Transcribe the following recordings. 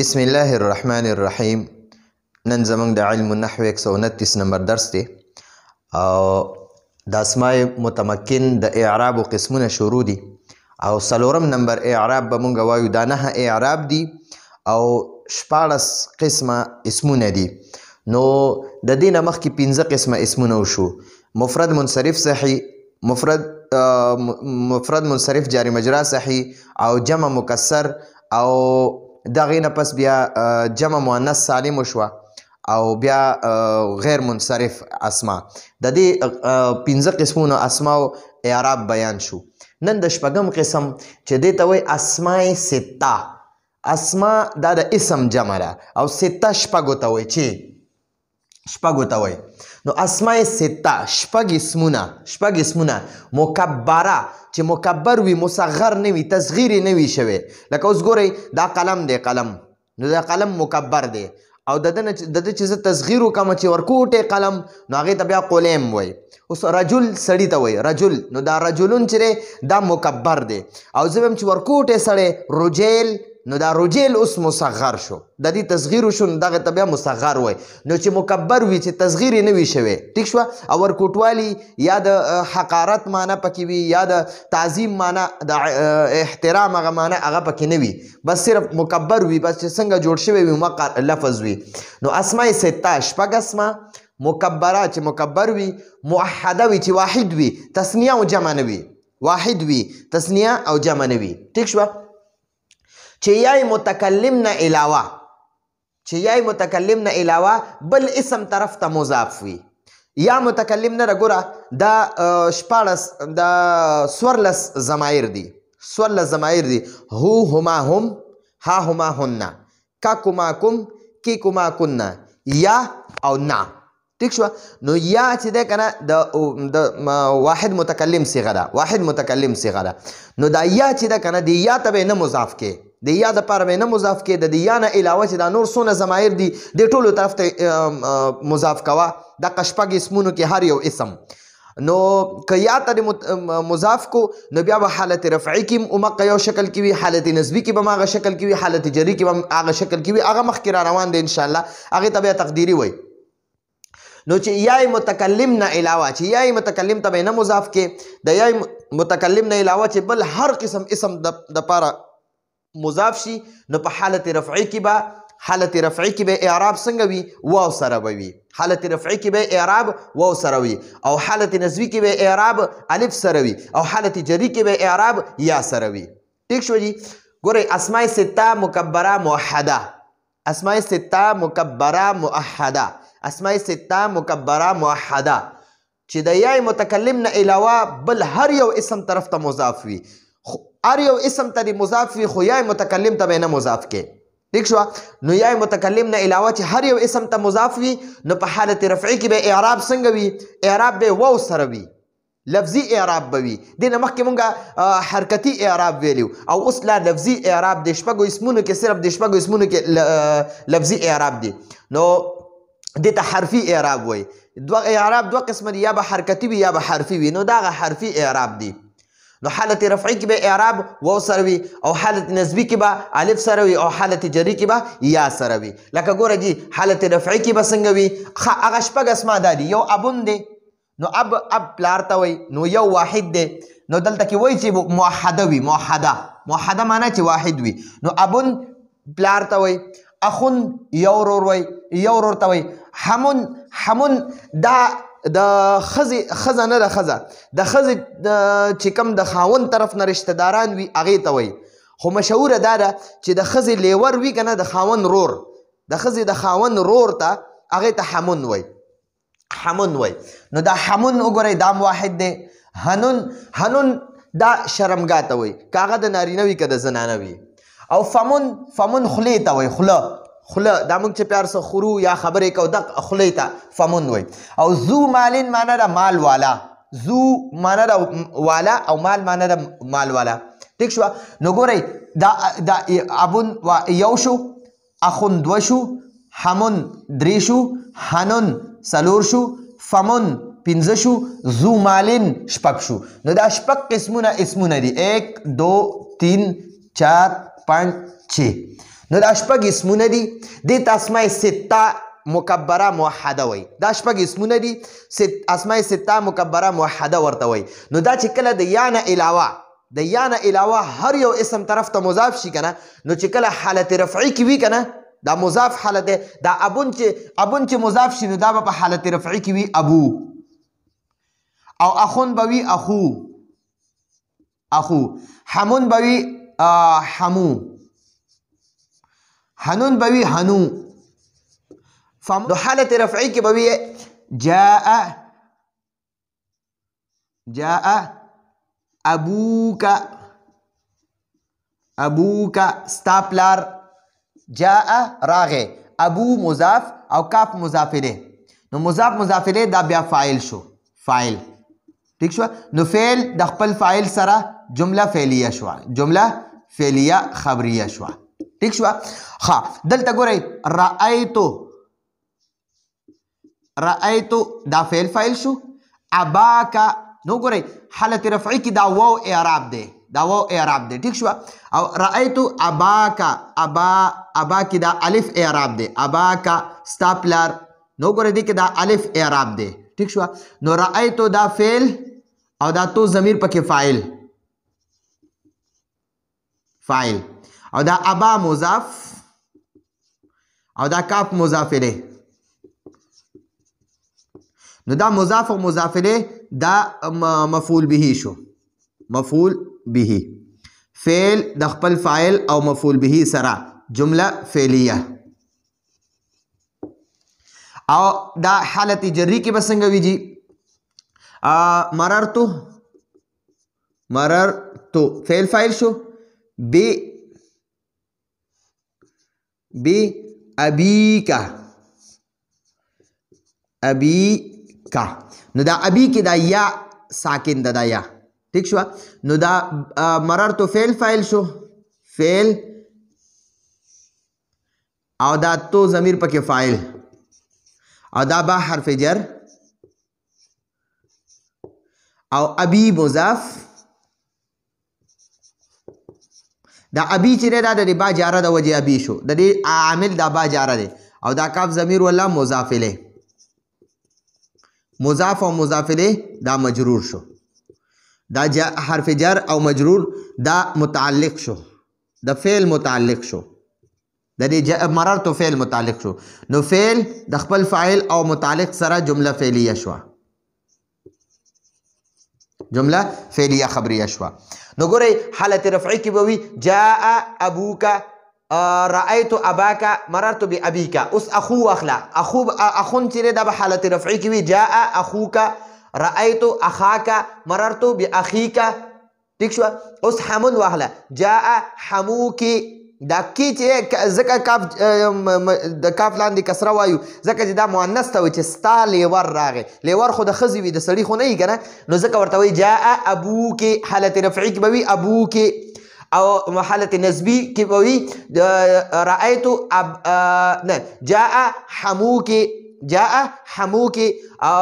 بسم الله الرحمن الرحیم. نن زمونږ د علم النحو 129 نمبر درس دی او د اسماء متمکن د اعراب قسمونه شروع دي او څلورم نمبر اعراب به مونږ وایو. دا 9 اعراب دي او 14 قسمه اسمونه دي. نو د دې نه مخکې 15 قسمه اسمونه وشو: مفرد منصرف صحیح، مفرد منصرف جاری مجرا صحیح، او جمع مکسر، او دغې نه پس بیا جمع مؤنث سالم وشوه، او بیا غیر منصرف اسما. د دې 15 قسمونو اسماء اعراب بیان شو. نن د شپږم قسم چې دې ته وایي اسماء سته. اسما دا د اسم جمع ده او سته شپږو ته وایي، چې شپږو ته وایي. نو اسماء سته شپږ اسمونه مکبره، چې مکبر وي، مصغر نه وي، تصغیر نه وي شوی. لکه اوس ګورئ دا قلم دی، قلم، نو دا قلم مکبر دی او د ده چې زه تصغیر وکړم چې ورکوټی قلم، نو هغې ته بیا قلم وایي. اوس رجل سړي ته وایي رجل، نو دا رجلون چې دی دا مکبر دی. او زه ویم چې ورکوټی سړی رجیل، نو دا رجیل اوس مصغر شو، د دې تصغیر شو، نو دغه ته بیا مصغر وایي. نو چې مکبر وي، چې تصغیر نه وي شوی، ټیک شوه. او ورکوټوالي یا د حقارت معنی پکې وي، یا د تعظیم معنی، د احترام هغه معنی هغه پکې نه وي، بس صرف مکبر وي، بس چې څنګه جوړ شوی وي مقر لفظ وي. نو اسماء سته شپږ اسما مکبره، چې مکبر وي، موحده وي، چې واحد وي، تثنیه او جمع نه وي، واحد وي، تثنیه او جمع نه وي، ټیک شوه. چې یای متکلم نه علاوه، چې یای متکلم نه علاوه بل اسم طرف ته مضاف وي. یا متکلم نه ګوره دا 14 دا 14 ضمایر دي، 14 ضمایر دي: هو هما هم، ها هما هن، کا کما کم، کی کما کن، یا او نا، ٹھیک شو. نو یا چې ده کنه د واحد متکلم صیغه ده، واحد متکلم صیغه ده. نو دا یا چې ده کنه د یا ته به نه مضاف کې، د یا د پاره به نه مضاف کې، د یا نه علاوه چې دا نور څونه ضمایر دي د ټولو طرف ته مضاف کوه. دا شپږ اسمونو کې هر یو اسم. نو که یا ته مضاف کو، نو بیا به حالت رفعی کې مقه یو شکل کې وي، حالت نسبی کې به هغه شکل کې وي، حالت جری کې به هغه شکل کې وي. هغه مخکې را روان دی انشاءالله، هغې ته بیا تقدیري وایي. نو چې یای متکلم نه علاوه، چې یای متکلم ته به نه مضاف کې، د یای متکلم نه علاوه چې بل هر قسم اسم د پاره مضاف شي، نو په حالت رفعی کې به، حالت رفعی کې به اعراب څنګه وي؟ واو سره به وي. حالت رفعی کې به اعراب واو سره وي، او حالت نسبی کې به اعراب الف سره وي، او حالت جری کې به اعراب یا سره وي. ٹھیک شو جی. ګورئ اسماء سته مکبره موحده، اسماء سته مکبره موحده، اسماء سته مکبره موحده، چې د یای متکلم نه علاوه بل هر یو اسم طرف ته مضاف وي. هر یو اسم ته مضاف وي، خو یای متکلم ته به نه مضاف کې، ٹھیک شو. نو یای متکلم نه علاوه چې هر یو اسم ته مضاف وي، نو په حالت رفعی کې به اعراب څنګه وي؟ اعراب به واو سره وي، لفظي اعراب به وي. دې نه مخکې مونږه حرکتي اعراب ویلو، او اوس لا لفظي اعراب د شپږو اسمونو کې، صرف د شپږو اسمونو کې لفظي اعراب دي. نو دې ته حرفي اعراب وایي. اعراب دوه قسمه دي، یا به حرکتي وي یا به حرفي وي. نو دا حرفي اعراب دي. نو حالت رفعی کې به اعراب واو سره وي، او حالت نسبی کې به الف سره وي، او حالت جری کې به یا سره وي. لکه ګوره جی حالت رفعی کې به څنګه وي؟ هغه شپږ اسما دا دي. یو ابون دی، نو اب پلار ته وایي. نو یو واحد دی، نو دلته کې وایي چې موحده وي، موحده، موحده معنی چې واحد وي. نو ابون پلار ته وایي. اخون یو ورور وایي، یو ورور ته وایي. حمون، حمون دا د ښځه نه ده، ښځه د ښځې چې کوم د خاوند طرف نه رشته داران وي هغې ته وایي. خو مشهوره دا ده چې د ښځې لیور وي که نه، د خاوند رور، د ښځې د خاوند رور ته هغې ته حمون وایي، حمون وایي. نو دا حمون وګورئ دا واحد دی. حنون، حنون دا شرمګاه ته وایي، که هغه د نارینه وي که د زنانه وي. او فمون، فمون خولې ته وایي، خوله، خوله دا موږ چې پیار سره خورو یا خبرې کوو، دغه خولې ته فمون وایي. او ذو مالین معنی ده مال والا، ذو معنی ده والا، او مال معنی ده مال والا، ٹھیک شوه. نو ګورئ دا ابون یو شو، اخون دوه شو، حمون درې شو، حنون څلور شو، فمون 15 شو، ذو مالین شپږ شو. نو دا شپږ قسمونه اسمونه دي، 1 2 3 4 5 6. نو دا شپږ اسمونه دي دې ته اسماء سته مکبره موحده وای دا شپږ اسمونه دي اسماء سته مکبره موحده ورته وای نو دا چې کله د یا نه علاوه هر یو اسم طرف ته مضاف شي کنه نو چې کله حالت رفعی کې وي کنه دا مضاف حالت دا ابون چې مضاف شي نو دا په حالت رفعی کې وي ابو او اخون بوي اخو حمون بوي حمو حنون بوي حنو دو حالت رفعی کې بوي جاء ابوک ستا پلار جاء راغه ابو مضاف او کاف مضاف الیه نو مضاف الیه دا بیا فاعل شو فاعل ٹھیک شو نو فعل د خپل فاعل سره جمله فعلیه شو جمله فعلیه خبریه شو ٹھیک شو ها دلته ګورئ رأیتو دا فعل شو اباکا نو ګورئ حالت رفعی کی دا واو اعراب دی ٹھیک شو او رأیتو اباکا ابا کی دا الف اعراب دی اباکا ستا پلار نو ګورئ دی کی دا الف اعراب دی ٹھیک شو نو رأیتو دا فعل او دا تو ضمیر پکې فاعل او دا ابا مضاف او دا کاف مضاف الیه نو دا مضاف او مضاف الیه دا مفعول به شو مفعول به فعل د خپل فاعل او مفعول به سره جمله فعلیه او دا حالت جری کې بسنګ وی جی مررتو فعل فاعل شو ابیکا نو دا ابی کې دا یا ساکن دا یا ٹھیک شو نو دا مررتو فعل فاعل شو فعل او دا تو ضمیر پکې فاعل او دا با حرف جر او ابی مضاف دا ابی چې دا د با جاره د وجه ابی شو د دې عامل دا با جاره دی او دا کاف ضمیر ولا مضاف الیه مضاف او مضاف الیه دا مجرور شو دا حرف جر او مجرور دا متعلق شو دا فعل متعلق شو د دې مررتو فعل متعلق شو نو فعل د خپل فاعل او متعلق سره جمله فعلیه شو جمله فعلیه خبریه شو نو ګورئ حالت رفعی کې به وي جاء ابوک رأیت اباک مررت بابیک اوس اخو اخلا اخون چې دا به حالت رفعی کې وي جاء اخوک رأیت اخاک مررت باخیک ٹھیک شو اوس حمون واخلا جاء حموک دا کی چې ځکه کاف د کاف لاندې کسره وایو ځکه چې دا مؤنث ته وي چې ستا لیور راغی لیور خو د ښځې وي د سړي خو نه وي که نه نو ځکه ورته وایي جاء ابوکې حالت رفعي کې به وي ابوکې او حالت نسبی کې به وي رأیت جاء حموکې او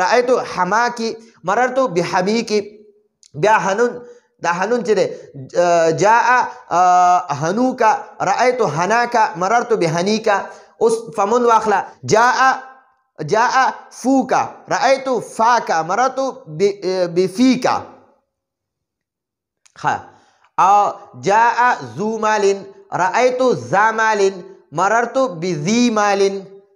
رأیت حماکې مررت بحمیکې بیا حنون دا حنون چې دی جاء حنوکا رأیت حناکا مررت بحنیکا اوس فمون واخلا جاء فوکا رأیت فاکا مررت بفیکا جاء ذو مال رأیت ذا مال مررت بذی مال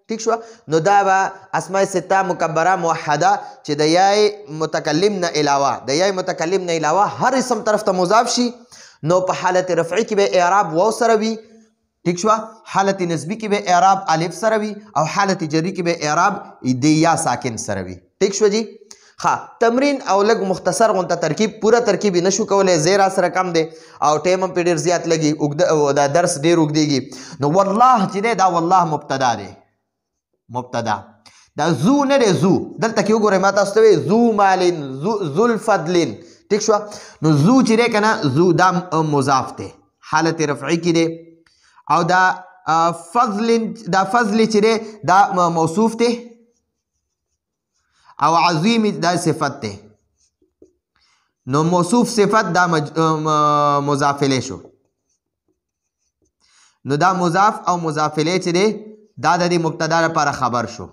ٹھیک شو نو دا با اسماء سته مکبره موحده چې د یای متکلم نه علاوه هر اسم طرف ته مضاف شي نو په حالت رفعی کې به اعراب واو سره وي ٹھیک شو حالت نسبی کې به اعراب الف سره وي او حالت جری کې به اعراب د یا ساکن سره وي ٹھیک شو جی ها تمرین او لګ مختصر غونته ترکیب پورا ترکیب نشو کولای زیرا سره کم دی او ټیم هم په ډیر زیات لګي دا درس ډیر وګديږي نو والله چې دا والله مبتدا دی مبتدا دا ذو نه دی ذو دلته کې وګورئ ما تاسو ته ذو مالن ذو الفضل ٹھیک شو نو ذو چې دی کنه ذو دا مضاف دی حالت رفعی کې دی او دا فضل چې دی دا موصوف دی او عظیم دا صفت دی نو موصوف صفت دا مضاف الیه شو. نو دا مضاف او مضاف الیه چې دی دا د دې مبتدا لپاره خبر شو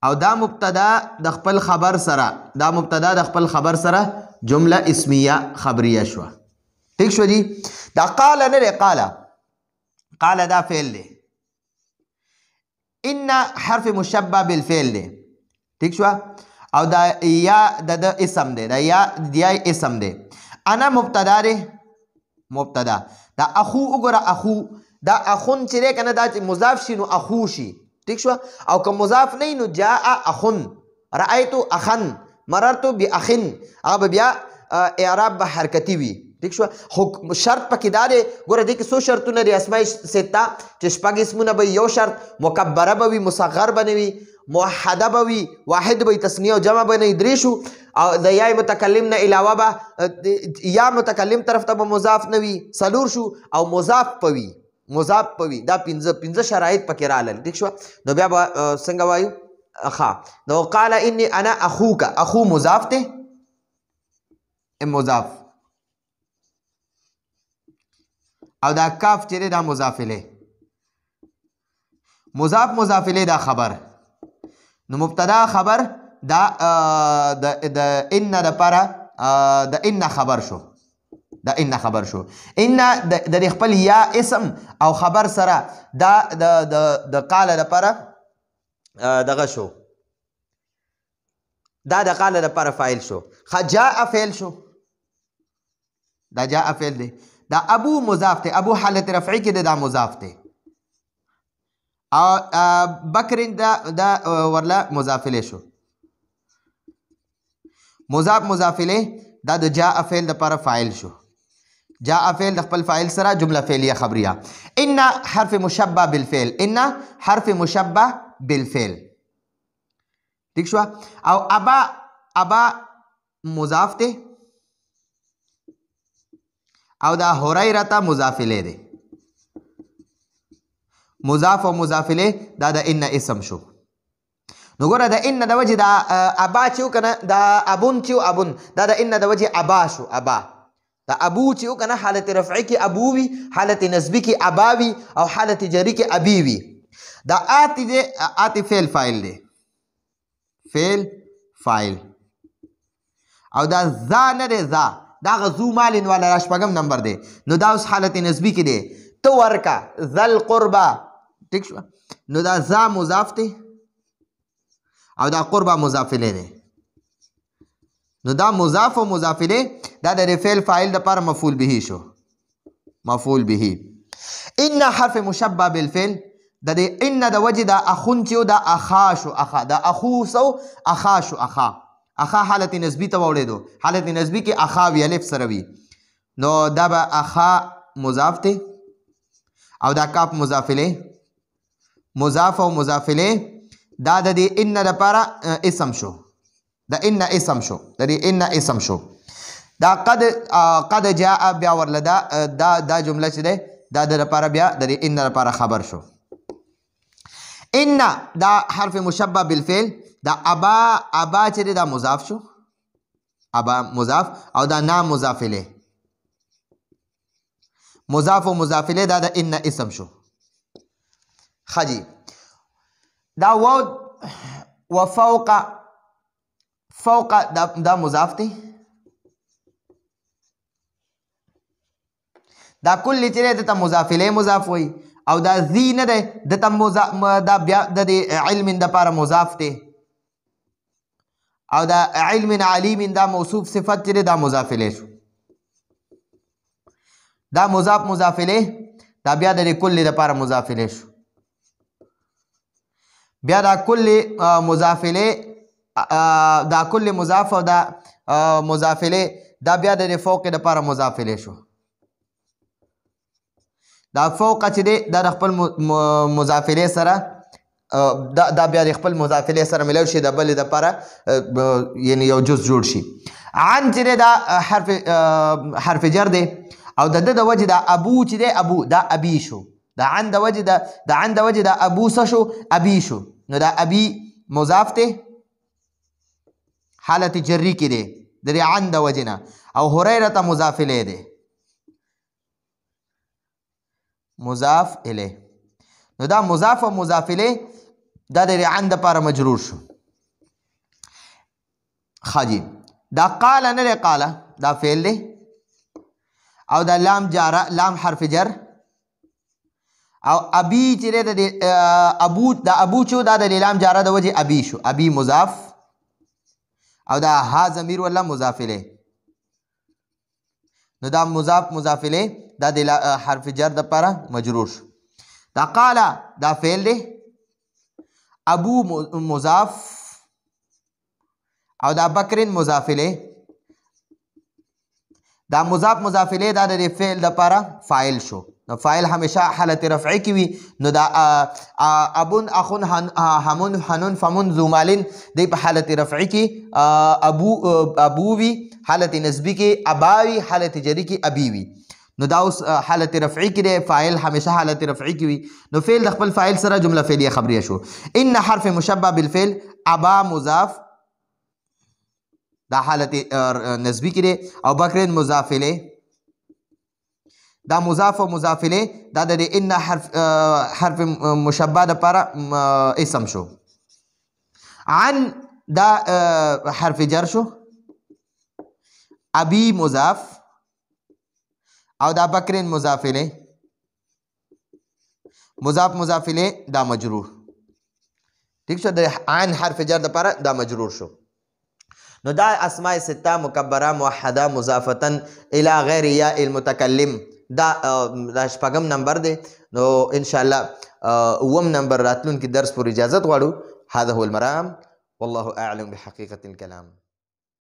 او دا مبتدا د خپل خبر سره جمله اسمیه خبریه شو. ٹھیک شو جی. دا قال نه دی، قال دا فعل دی، ان حرف مشبه بالفعل دی. ٹھیک شو. او دا یا د اسم دی، دا یا اسم دی. انا مبتدا دی، مبتدا. دا اخو وګوره، اخو دا اخون چې دی کنه دا چې مضاف شي نو اخو شي. ٹھیک شو. او که مضاف نه نو جاء اخن، رأيت اخن، مررت باخن، هغه بیا اعراب به حرکتی وي. ٹھیک شو. خو شرط پکې دا دی، ګوره دې کې څو شرطونه دي اسماء سته چې شپږ اسمونه به یو شرط مکبره به وي، مصغر به نه وي، موحده به وي، واحد به تثنیه او جمع به نه درې شو. او د یا متکلم نه علاوه به یا متکلم طرف ته به مضاف نه وي، څلور شو. او مضاف په وي، دا پنځه شرایط پکې رالل. ٹھیک شو. نو بیا به څنګه وایو؟ نو قال انی انا اخوک، اخو مضاف ته، مضاف. او دا کاف چې دا مضاف الیه، مضاف الیه دا خبر. نو مبتدا خبر دا د ان د پاره د ان خبر شو، ان د خپل یا اسم او خبر سره دا د قال د پاره دغه شو، دا د قال د پاره فاعل شو. جاء فعل شو، دا جاء فعل دی. دا ابو مضاف ته، ابو حالت رفعی کې دا مضاف ته. او بکر دا ورله مضاف الیه شو. مضاف الیه دا د جاء فعل د لپاره فاعل شو. جاء فعل د خپل فاعل سره جمله فعلیه خبریه. ان حرف مشبه بالفعل، ان حرف مشبه بالفعل. ٹھیک شو. او ابا مضاف ته، او دا هریره مضاف الیه دی. مضاف او مضاف الیه دا د ان اسم شو. نو ګوره د ان د وجه دا ابا چې کنه دا ابون چې ابون دا د ان د وجه ابا شو. ابا دا ابو چې کنه حالت رفعی کې ابو وی، حالت نسبی کې ابا وی، او حالت جری کې ابي وی. دا آتی دی، آتی فعل فاعل دی، فعل فاعل. او دا ذا نه دی، ذا دا غزو مالین والا شپږم نمبر دی. نو دا اوس حالت نسبی کې دی، تو ورکا ذل قربا. ٹھیک شو. نو دا ذا مضاف دی او دا قربا مضاف الیه دی. نو دا مضاف او مضاف الیه دا د فعل فاعل د لپاره مفعول به شو، مفعول به. ان حرف مشبه بالفعل د دې ان د وجه دا اخون چې دا اخا شو، اخا دا اخو سو اخا شو. اخا حالت نسبی ته وړېدو، حالت نسبی کې اخا وی الف سره وی. نو دا به اخا مضاف ته او دا کاف مضاف الیه. مضاف او مضاف الیه دا د دې ان لپاره اسم شو، دا ان اسم شو، دا دې ان اسم شو. دا قد جاء بیا ورله دا جمله چې ده دا د لپاره بیا د دې ان لپاره خبر شو. ان دا حرف مشبه بالفعل. دا ابا چې دا مضاف شو، ابا مضاف. او دا نام مضاف الیه، مضاف و مضاف الیه دا د ان اسم شو. خجی دا و فوق دا مضاف دی. دا کل چې دی ته مضاف الیه مضاف وی. او دا ذی نه دی دا بیا د علم د لپاره مضاف دی. او دا علم علیم دا موصوف صفت چې دا مضاف الیه شو. دا مضاف الیه دا بیا د کل د لپاره مضاف الیه شو. بیا دا کل مضاف الیه دا کل مضاف او دا مضاف الیه دا بیا د فوق د لپاره مضاف الیه شو. دا فوق چې دی دا د خپل مضاف الیه سره دا بیا د خپل مضاف الیه سره ملاو شي، د بل د لپاره یعنی یو جز جوړ شي. عن چې دی دا حرف جر دی او د وجه دا ابو چې دی ابو دا ابي شو. دا عن د وجه دا ابو څه شو؟ ابي شو. نو دا ابي مضاف ته حالت جری کې دی، د دې عن د وجې نه. او هریره مضاف الیه دی، مضاف الیه. نو دا مضاف او مضاف الیه دا د عن دپاره مجرور شو. ښه جي دا قاله نه دی، قاله دا فعل دی او دا لام جاره، لام حرف جر. او ابي چې دی ابو، دا ابو چې دا د لام جاره د وجې ابي شو، ابي مضاف او دا ها ضمیر ولا مضاف الیه. نو دا مضاف مضاف الیه دا د حرف جر دپاره مجرور شو. دا قاله دا فعل دی، ابو مضاف او دا بکرین مضاف الیه. دا مضاف مضاف الیه دا د فعل دپاره فاعل شو. نو فاعل همیشه حالت رفعی کی وي. نو دا ابون اخون همون حنون فمون ذو مالین دی په حالت رفعی کی ابو وي، حالت نسبی کی اباوی، حالت جری کی ابی وي. نو دا اوس حالت رفعی کی دی، فاعل همیشه حالت رفعی کی وي. نو فعل د خپل فاعل سره جمله فعلیه خبریه شو. ان حرف مشبه بالفعل، ابا مضاف دا حالت نسبی کی دی، او بکرین مضاف الیه دا مضاف و مضاف الیه دا د ان حرف مشبه دپاره اسم شو. عن دا حرف جر شو، ابي مضاف او دا بکرین مضاف الیه، مضاف مضاف الیه دا مجرور. ٹھیک شو، د عن حرف جر دپاره دا مجرور شو. نو دا اسماء سته مکبره موحده مضافتن الى غیر یاء المتکلم دا شپږم نمبر دی. نو انشاءالله اوم نمبر راتلونکي درس پورې اجازت غواړو. هذا هو المرام والله اعلم بحقیقة الكلام.